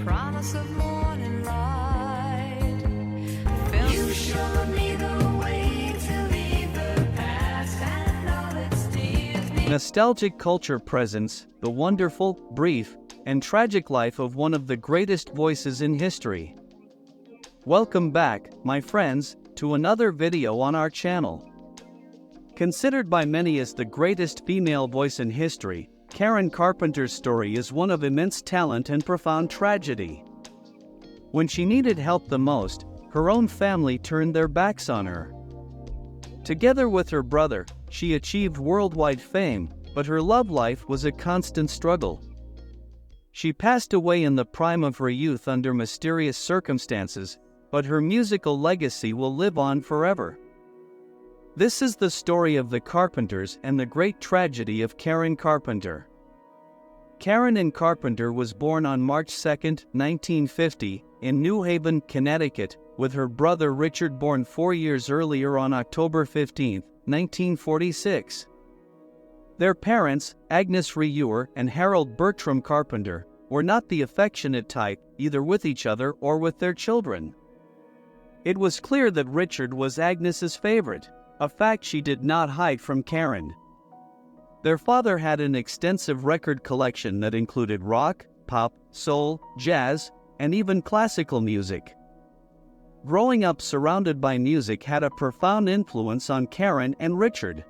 promise of morning light. You showed me the way to leave the past and all it steers me. Nostalgic culture presents the wonderful, brief, and tragic life of one of the greatest voices in history. Welcome back, my friends, to another video on our channel. Considered by many as the greatest female voice in history, Karen Carpenter's story is one of immense talent and profound tragedy. When she needed help the most, her own family turned their backs on her. Together with her brother, she achieved worldwide fame, but her love life was a constant struggle. She passed away in the prime of her youth under mysterious circumstances, but her musical legacy will live on forever. This is the story of the Carpenters and the great tragedy of Karen Carpenter. Karen Carpenter was born on March 2, 1950, in New Haven, Connecticut, with her brother Richard born 4 years earlier on October 15, 1946. Their parents, Agnes Reuer and Harold Bertram Carpenter, were not the affectionate type, either with each other or with their children. It was clear that Richard was Agnes's favorite, a fact she did not hide from Karen. Their father had an extensive record collection that included rock, pop, soul, jazz, and even classical music. Growing up surrounded by music had a profound influence on Karen and Richard.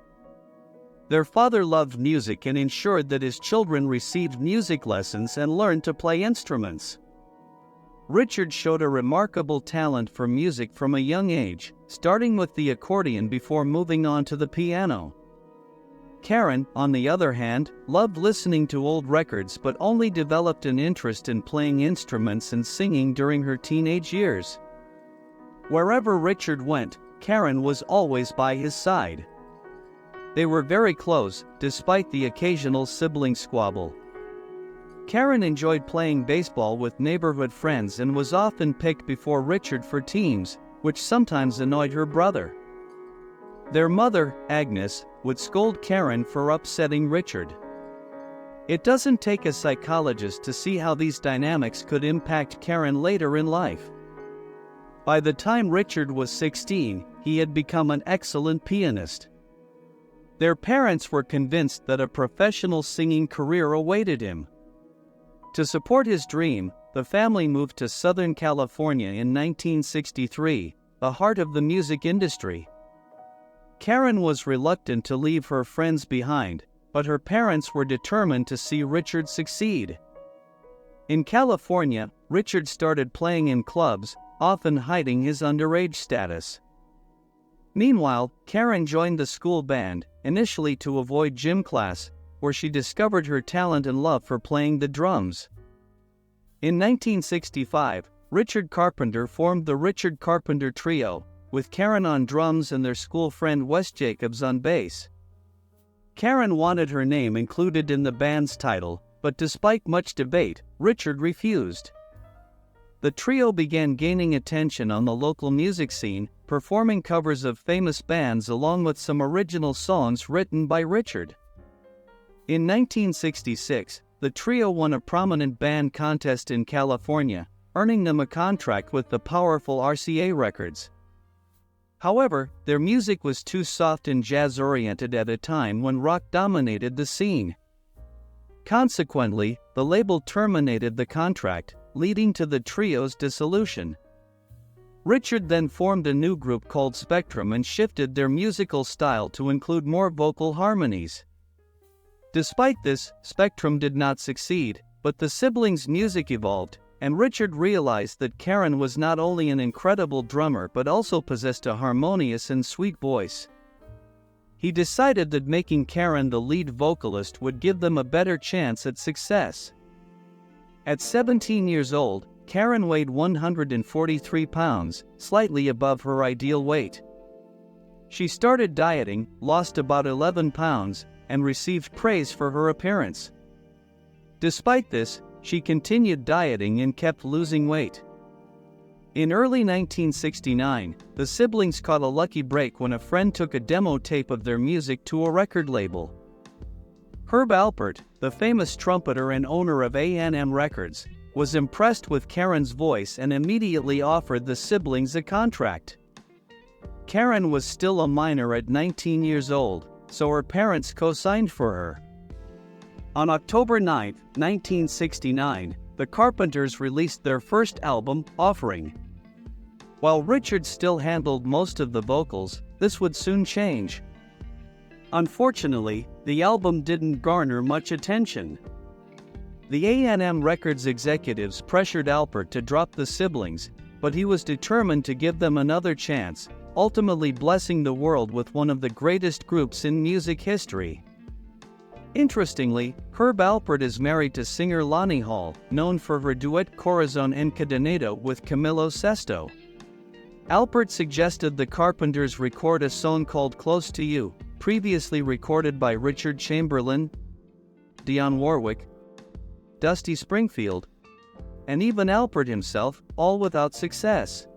Their father loved music and ensured that his children received music lessons and learned to play instruments. Richard showed a remarkable talent for music from a young age, starting with the accordion before moving on to the piano. Karen, on the other hand, loved listening to old records but only developed an interest in playing instruments and singing during her teenage years. Wherever Richard went, Karen was always by his side. They were very close, despite the occasional sibling squabble. Karen enjoyed playing baseball with neighborhood friends and was often picked before Richard for teams, which sometimes annoyed her brother. Their mother, Agnes, would scold Karen for upsetting Richard. It doesn't take a psychologist to see how these dynamics could impact Karen later in life. By the time Richard was 16, he had become an excellent pianist. Their parents were convinced that a professional singing career awaited him. To support his dream, the family moved to Southern California in 1963, the heart of the music industry. Karen was reluctant to leave her friends behind, but her parents were determined to see Richard succeed. In California, Richard started playing in clubs, often hiding his underage status. Meanwhile, Karen joined the school band, initially to avoid gym class, where she discovered her talent and love for playing the drums. In 1965, Richard Carpenter formed the Richard Carpenter Trio, with Karen on drums and their school friend Wes Jacobs on bass. Karen wanted her name included in the band's title, but despite much debate, Richard refused. The trio began gaining attention on the local music scene, performing covers of famous bands along with some original songs written by Richard. In 1966, the trio won a prominent band contest in California, earning them a contract with the powerful RCA Records. However, their music was too soft and jazz-oriented at a time when rock dominated the scene. Consequently, the label terminated the contract, leading to the trio's dissolution. Richard then formed a new group called Spectrum and shifted their musical style to include more vocal harmonies. Despite this, Spectrum did not succeed, but the siblings' music evolved, and Richard realized that Karen was not only an incredible drummer but also possessed a harmonious and sweet voice. He decided that making Karen the lead vocalist would give them a better chance at success. At 17 years old, Karen weighed 143 pounds, slightly above her ideal weight. She started dieting, lost about 11 pounds, and received praise for her appearance. Despite this, she continued dieting and kept losing weight. In early 1969, the siblings caught a lucky break when a friend took a demo tape of their music to a record label. Herb Alpert, the famous trumpeter and owner of A&M Records, was impressed with Karen's voice and immediately offered the siblings a contract. Karen was still a minor at 19 years old, so her parents co-signed for her. On October 9, 1969, the Carpenters released their first album, Offering. While Richard still handled most of the vocals, this would soon change. Unfortunately, the album didn't garner much attention. The A&M Records executives pressured Alpert to drop the siblings, but he was determined to give them another chance, ultimately blessing the world with one of the greatest groups in music history. Interestingly, Herb Alpert is married to singer Lonnie Hall, known for her duet Corazon Encadenado with Camilo Sesto. Alpert suggested the Carpenters record a song called Close to You, previously recorded by Richard Chamberlain, Dionne Warwick, Dusty Springfield, and even Alpert himself, all without success.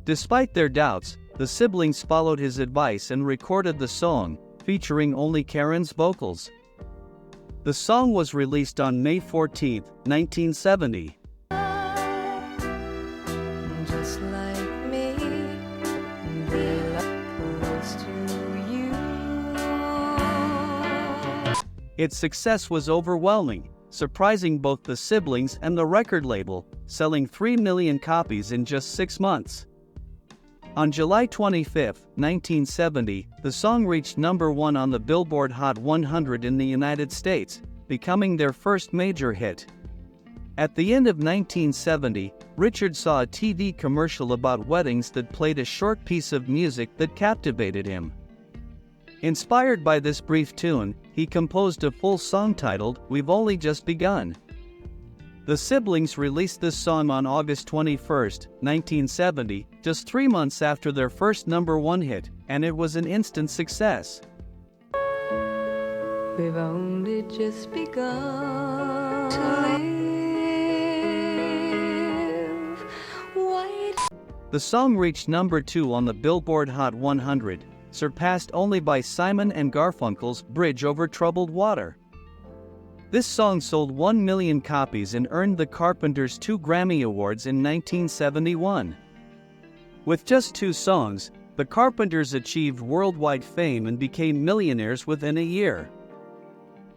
Despite their doubts, the siblings followed his advice and recorded the song, featuring only Karen's vocals. The song was released on May 14, 1970. Just like me, be close to you. Its success was overwhelming, surprising both the siblings and the record label, selling 3 million copies in just 6 months. On July 25, 1970, the song reached number 1 on the Billboard Hot 100 in the United States, becoming their first major hit. At the end of 1970, Richard saw a TV commercial about weddings that played a short piece of music that captivated him. Inspired by this brief tune, he composed a full song titled, We've Only Just Begun. The siblings released this song on August 21, 1970, just 3 months after their first number 1 hit, and it was an instant success. We've only just begun to live. White. The song reached number 2 on the Billboard Hot 100, surpassed only by Simon and Garfunkel's Bridge Over Troubled Water. This song sold 1 million copies and earned the Carpenters 2 Grammy Awards in 1971. With just 2 songs, the Carpenters achieved worldwide fame and became millionaires within a year.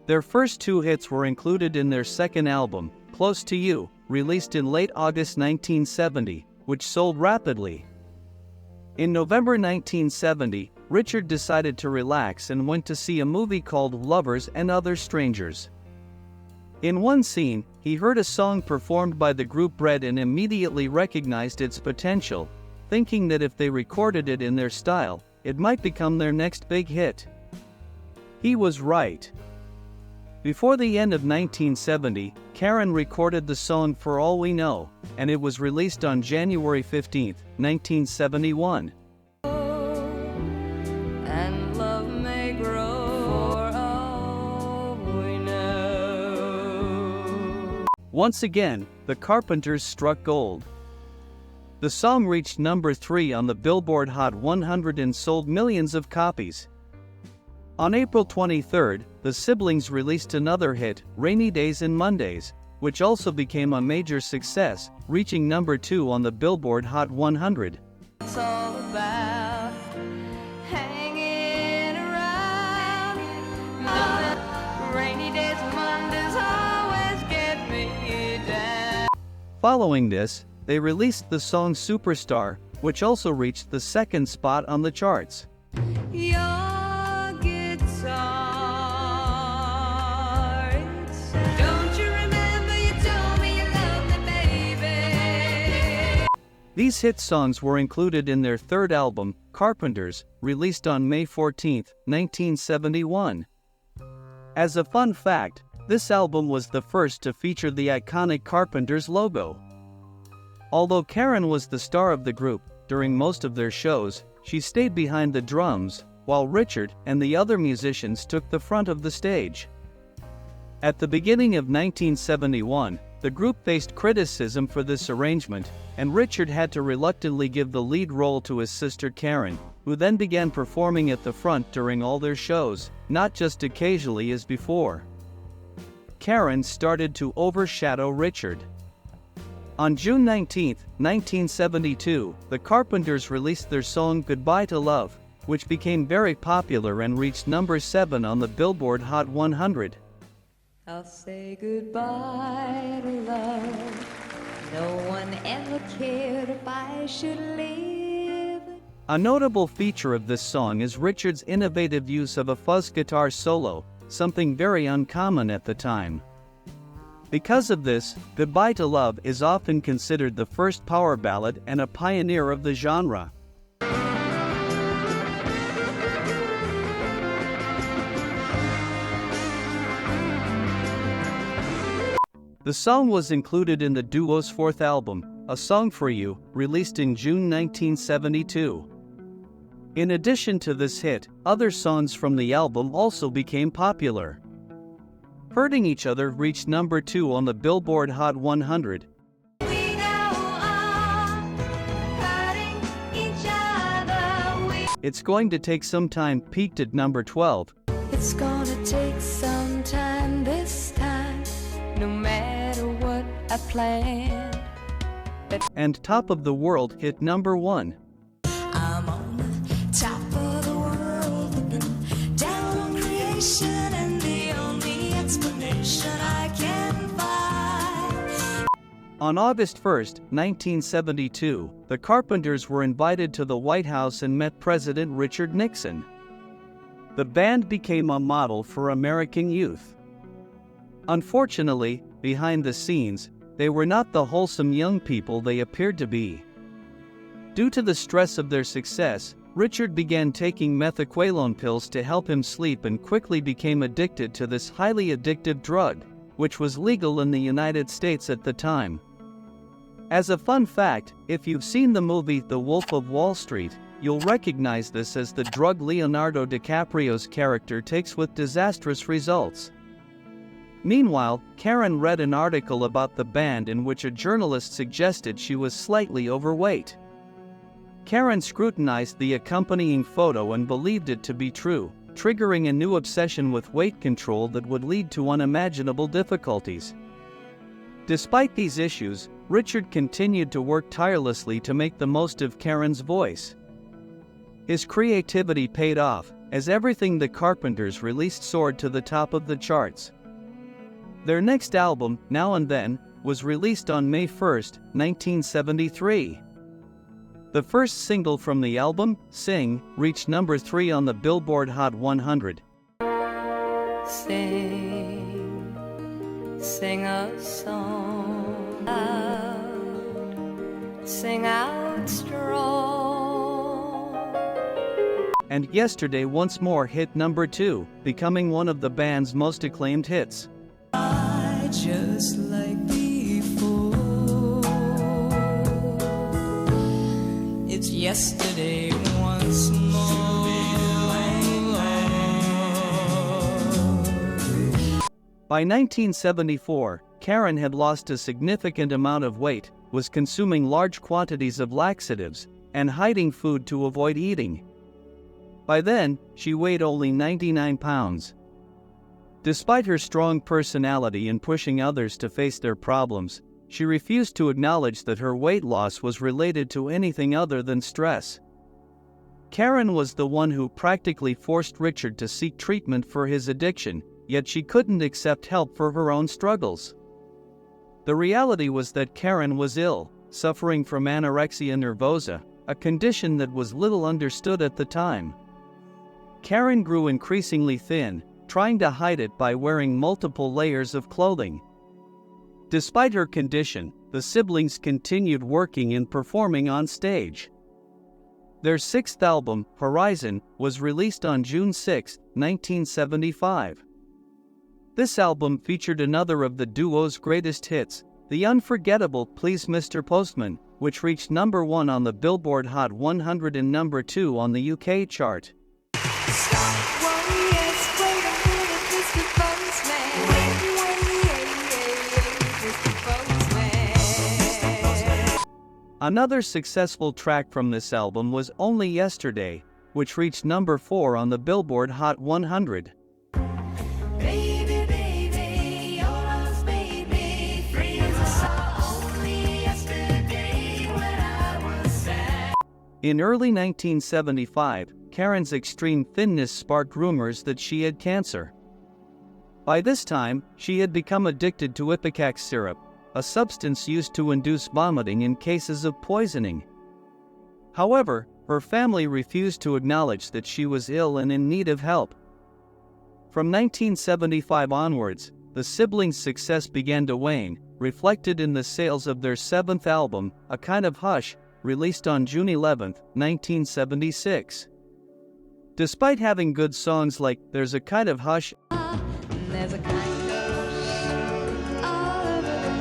Their first 2 hits were included in their second album, Close to You, released in late August 1970, which sold rapidly. In November 1970, Richard decided to relax and went to see a movie called Lovers and Other Strangers. In one scene, he heard a song performed by the group Bread and immediately recognized its potential, thinking that if they recorded it in their style, it might become their next big hit. He was right. Before the end of 1970, Karen recorded the song For All We Know, and it was released on January 15, 1971. And love may grow for all we know. Once again, the Carpenters struck gold. The song reached number 3 on the Billboard Hot 100 and sold millions of copies. On April 23, the siblings released another hit, Rainy Days and Mondays, which also became a major success, reaching number 2 on the Billboard Hot 100. It's all about hanging around. Rainy days and Mondays always get me down. Following this, they released the song Superstar, which also reached the 2nd spot on the charts. Your guitar, it says, don't you remember you told me you loved me, baby? These hit songs were included in their third album, Carpenters, released on May 14, 1971. As a fun fact, this album was the first to feature the iconic Carpenters logo. Although Karen was the star of the group, during most of their shows, she stayed behind the drums, while Richard and the other musicians took the front of the stage. At the beginning of 1971, the group faced criticism for this arrangement, and Richard had to reluctantly give the lead role to his sister Karen, who then began performing at the front during all their shows, not just occasionally as before. Karen started to overshadow Richard. On June 19, 1972, the Carpenters released their song Goodbye to Love, which became very popular and reached number 7 on the Billboard Hot 100. I'll say goodbye to love. No one ever cared if I should live. A notable feature of this song is Richard's innovative use of a fuzz guitar solo, something very uncommon at the time. Because of this, Goodbye to Love is often considered the first power ballad and a pioneer of the genre. The song was included in the duo's fourth album, A Song for You, released in June 1972. In addition to this hit, other songs from the album also became popular. Hurting Each Other reached number 2 on the Billboard Hot 100. We go on hurting each other. It's Going to Take Some Time peaked at number 12. It's gonna take some time this time, no matter what I plan. And Top of the World hit number 1. I'm on the top of the world, looking down on creation, and the only explanation I can find. On August 1, 1972, the Carpenters were invited to the White House and met President Richard Nixon. The band became a model for American youth. Unfortunately, behind the scenes, they were not the wholesome young people they appeared to be. Due to the stress of their success, Richard began taking methaqualone pills to help him sleep and quickly became addicted to this highly addictive drug, which was legal in the United States at the time. As a fun fact, if you've seen the movie The Wolf of Wall Street, you'll recognize this as the drug Leonardo DiCaprio's character takes with disastrous results. Meanwhile, Karen read an article about the band in which a journalist suggested she was slightly overweight. Karen scrutinized the accompanying photo and believed it to be true, triggering a new obsession with weight control that would lead to unimaginable difficulties. Despite these issues, Richard continued to work tirelessly to make the most of Karen's voice. His creativity paid off, as everything the Carpenters released soared to the top of the charts. Their next album, Now and Then, was released on May 1, 1973. The first single from the album, Sing, reached number 3 on the Billboard Hot 100. Sing, sing a song loud, sing out strong. And Yesterday once more hit number 2, becoming one of the band's most acclaimed hits. Just like before, it's yesterday once more. By 1974, Karen had lost a significant amount of weight, was consuming large quantities of laxatives, and hiding food to avoid eating. By then, she weighed only 99 pounds. Despite her strong personality in pushing others to face their problems, she refused to acknowledge that her weight loss was related to anything other than stress. Karen was the one who practically forced Richard to seek treatment for his addiction, yet she couldn't accept help for her own struggles. The reality was that Karen was ill, suffering from anorexia nervosa, a condition that was little understood at the time. Karen grew increasingly thin, trying to hide it by wearing multiple layers of clothing. Despite her condition, the siblings continued working and performing on stage. Their sixth album, Horizon, was released on June 6, 1975. This album featured another of the duo's greatest hits, the unforgettable Please Mr. Postman, which reached number 1 on the Billboard Hot 100 and number 2 on the UK chart. Another successful track from this album was Only Yesterday, which reached number 4 on the Billboard Hot 100. Baby, baby, your love's made me free as a song. Only In early 1975, Karen's extreme thinness sparked rumors that she had cancer. By this time, she had become addicted to ipecac syrup, a substance used to induce vomiting in cases of poisoning. However, her family refused to acknowledge that she was ill and in need of help. From 1975 onwards, the siblings' success began to wane, reflected in the sales of their seventh album, A Kind of Hush, released on June 11, 1976. Despite having good songs like There's a Kind of Hush, There's a kind of all over the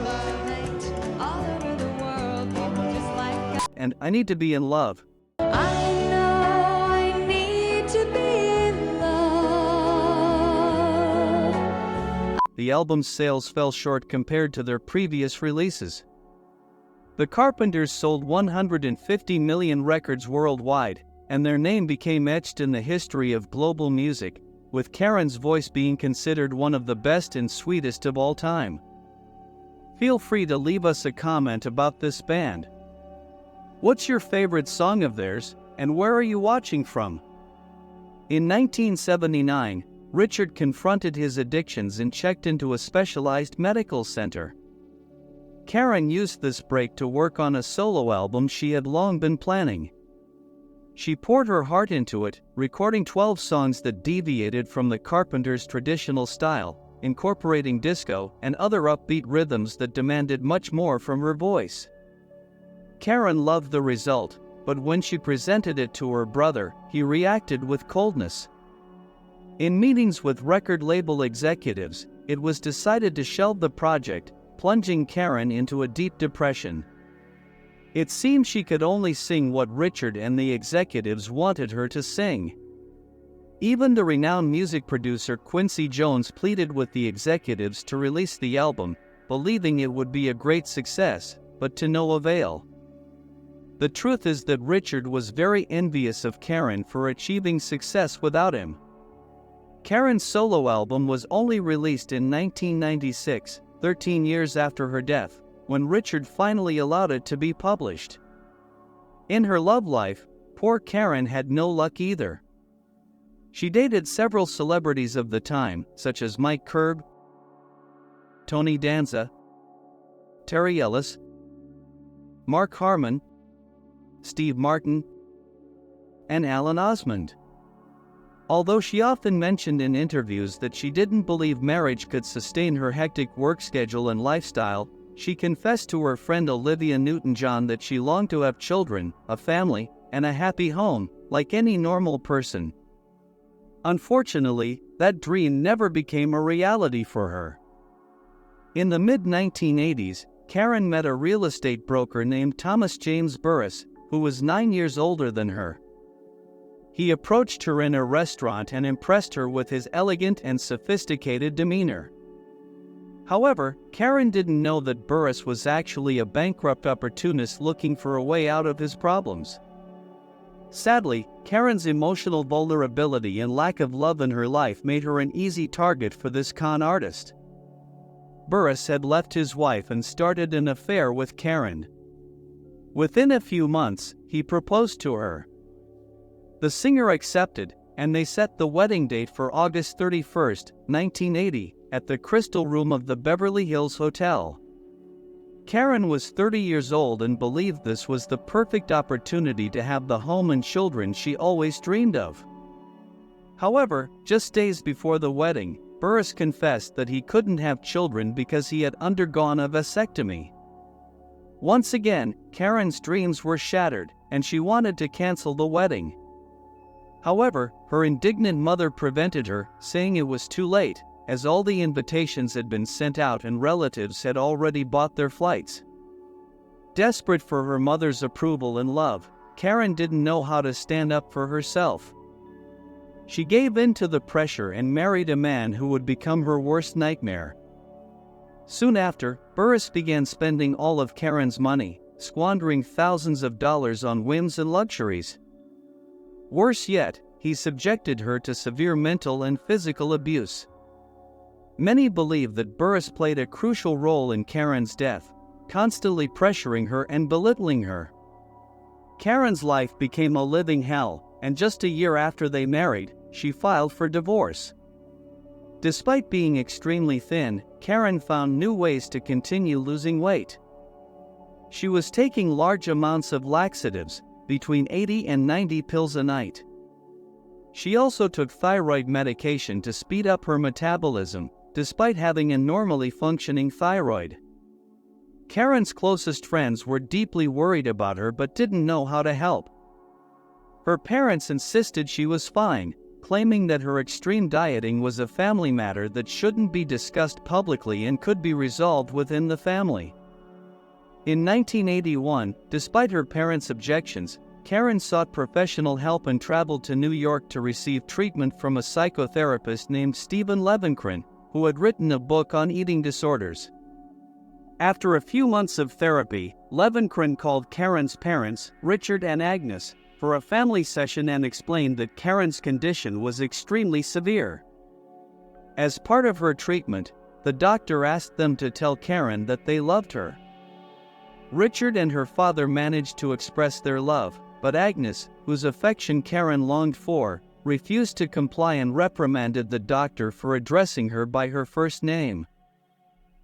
world, mate, all over the world, people just like and I Need to Be in Love, I know I need to be in love. the album's sales fell short compared to their previous releases. The Carpenters sold 150 million records worldwide, and their name became etched in the history of global music, with Karen's voice being considered one of the best and sweetest of all time. Feel free to leave us a comment about this band. What's your favorite song of theirs, and where are you watching from? In 1979, Richard confronted his addictions and checked into a specialized medical center. Karen used this break to work on a solo album she had long been planning. She poured her heart into it, recording 12 songs that deviated from the Carpenters' traditional style, incorporating disco and other upbeat rhythms that demanded much more from her voice. Karen loved the result, but when she presented it to her brother, he reacted with coldness. In meetings with record label executives, it was decided to shelve the project, plunging Karen into a deep depression. It seemed she could only sing what Richard and the executives wanted her to sing. Even the renowned music producer Quincy Jones pleaded with the executives to release the album, believing it would be a great success, but to no avail. The truth is that Richard was very envious of Karen for achieving success without him. Karen's solo album was only released in 1996, 13 years after her death, when Richard finally allowed it to be published. In her love life, poor Karen had no luck either. She dated several celebrities of the time, such as Mike Curb, Tony Danza, Terry Ellis, Mark Harmon, Steve Martin, and Alan Osmond. Although she often mentioned in interviews that she didn't believe marriage could sustain her hectic work schedule and lifestyle, she confessed to her friend Olivia Newton-John that she longed to have children, a family, and a happy home, like any normal person. Unfortunately, that dream never became a reality for her. In the mid-1980s, Karen met a real estate broker named Thomas James Burris, who was 9 years older than her. He approached her in a restaurant and impressed her with his elegant and sophisticated demeanor. However, Karen didn't know that Burris was actually a bankrupt opportunist looking for a way out of his problems. Sadly, Karen's emotional vulnerability and lack of love in her life made her an easy target for this con artist. Burris had left his wife and started an affair with Karen. Within a few months, he proposed to her. The singer accepted, and they set the wedding date for August 31, 1980, at the Crystal Room of the Beverly Hills Hotel. Karen was 30 years old and believed this was the perfect opportunity to have the home and children she always dreamed of. However, just days before the wedding, Burris confessed that he couldn't have children because he had undergone a vasectomy. Once again, Karen's dreams were shattered, and she wanted to cancel the wedding. However, her indignant mother prevented her, saying it was too late, as all the invitations had been sent out and relatives had already bought their flights. Desperate for her mother's approval and love, Karen didn't know how to stand up for herself. She gave in to the pressure and married a man who would become her worst nightmare. Soon after, Burris began spending all of Karen's money, squandering thousands of dollars on whims and luxuries. Worse yet, he subjected her to severe mental and physical abuse. Many believe that Burris played a crucial role in Karen's death, constantly pressuring her and belittling her. Karen's life became a living hell, and just a year after they married, she filed for divorce. Despite being extremely thin, Karen found new ways to continue losing weight. She was taking large amounts of laxatives, between 80 and 90 pills a night. She also took thyroid medication to speed up her metabolism, despite having a normally functioning thyroid. Karen's closest friends were deeply worried about her but didn't know how to help. Her parents insisted she was fine, claiming that her extreme dieting was a family matter that shouldn't be discussed publicly and could be resolved within the family. In 1981, despite her parents' objections, Karen sought professional help and traveled to New York to receive treatment from a psychotherapist named Stephen Levenkron, who had written a book on eating disorders. After a few months of therapy, Levenkron called Karen's parents, Richard and Agnes, for a family session and explained that Karen's condition was extremely severe. As part of her treatment, the doctor asked them to tell Karen that they loved her. Richard and her father managed to express their love, but Agnes, whose affection Karen longed for, refused to comply and reprimanded the doctor for addressing her by her first name.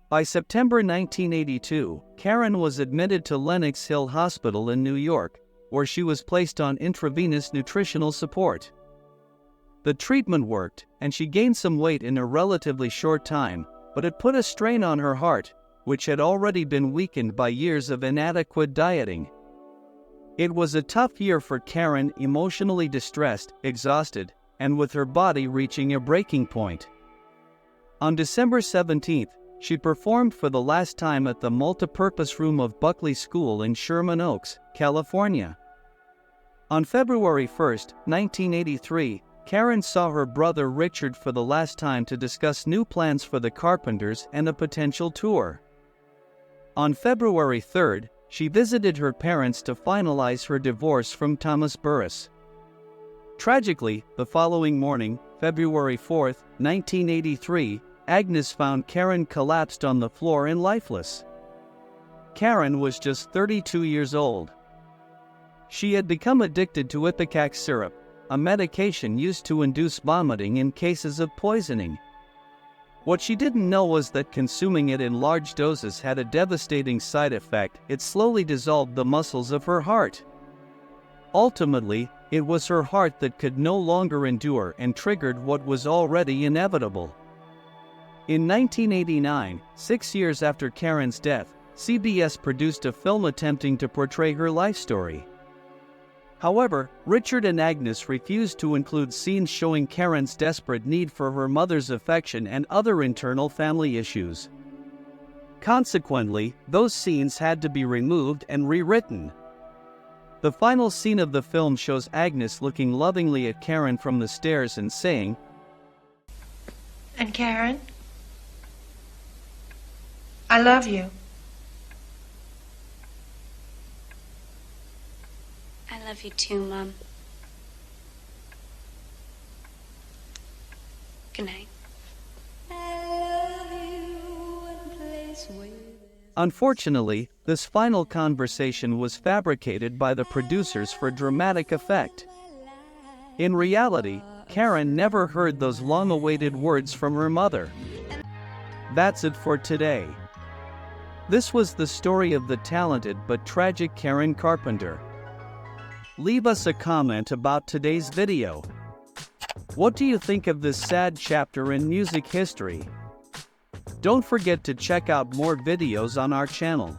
By September 1982, Karen was admitted to Lenox Hill Hospital in New York, where she was placed on intravenous nutritional support. The treatment worked, and she gained some weight in a relatively short time, but it put a strain on her heart, which had already been weakened by years of inadequate dieting. It was a tough year for Karen, emotionally distressed, exhausted, and with her body reaching a breaking point. On December 17th, she performed for the last time at the multipurpose room of Buckley School in Sherman Oaks, California. On February 1, 1983, Karen saw her brother Richard for the last time to discuss new plans for the Carpenters and a potential tour. On February 3, she visited her parents to finalize her divorce from Thomas Burris. Tragically, the following morning, February 4, 1983, Agnes found Karen collapsed on the floor and lifeless. Karen was just 32 years old. She had become addicted to ipecac syrup, a medication used to induce vomiting in cases of poisoning. What she didn't know was that consuming it in large doses had a devastating side effect. It slowly dissolved the muscles of her heart. Ultimately, it was her heart that could no longer endure and triggered what was already inevitable. In 1989, 6 years after Karen's death, CBS produced a film attempting to portray her life story. However, Richard and Agnes refused to include scenes showing Karen's desperate need for her mother's affection and other internal family issues. Consequently, those scenes had to be removed and rewritten. The final scene of the film shows Agnes looking lovingly at Karen from the stairs and saying, "And Karen, I love you." I love you too, Mom. Good night. Unfortunately, this final conversation was fabricated by the producers for dramatic effect. In reality, Karen never heard those long-awaited words from her mother. That's it for today. This was the story of the talented but tragic Karen Carpenter. Leave us a comment about today's video. What do you think of this sad chapter in music history? Don't forget to check out more videos on our channel.